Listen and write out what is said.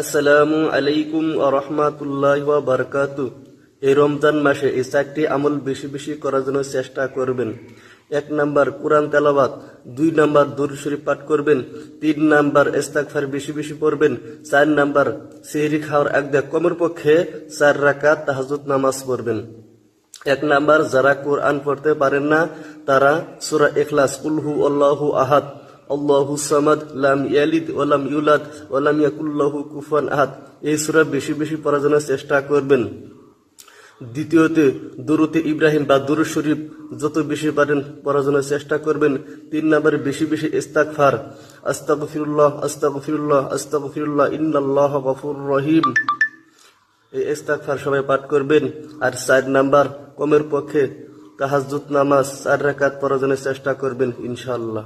আসসালামু আলাইকুম ওয়া রাহমাতুল্লাহি ওয়া বারাকাতুহু। এই রমজান মাসে এই 4টি আমল বেশি বেশি করার জন্য চেষ্টা করবেন। 1 নাম্বার কোরআন তেলাওয়াত, 2 নাম্বার দুরূদ শরীফ পাঠ করবেন, 3 নাম্বার ইস্তিগফার বেশি বেশি পড়বেন, 4 নাম্বার সেহরি খাওয়ার আগে কমপক্ষে 4 রাকাত তাহাজ্জুদ নামাজ পড়বেন। 1 নাম্বার যারা কোরআন পড়তে পারেন না তারা সূরা ইখলাস, কুল হু আল্লাহু আহাদ, আল্লাহু সামাদ, লাম ইয়ালিদ ওয়া লাম ইউলাদ ওয়া লাম ইয়াকুল লাহু কুফুয়ান আহাদ এই সূরা বেশি বেশি পড়ার জন্য চেষ্টা করবেন। দ্বিতীয়তে দুরূদে ইব্রাহিম বা দুরূদ শরীফ যত বেশি পারেন পড়ার জন্য চেষ্টা করবেন। 3 নম্বরে বেশি বেশি ইস্তিগফার, আস্তাগফিরুল্লাহ আস্তাগফিরুল্লাহ আস্তাগফিরুল্লাহ ইন্নাল্লাহা গফুরুর রহিম এই ইস্তিগফার সবাই পাঠ করবেন। আর 4 নাম্বার কমের পক্ষে তাহাজ্জুদ নামাজ 4 রাকাত পড়ার জন্য চেষ্টা করবেন ইনশাআল্লাহ।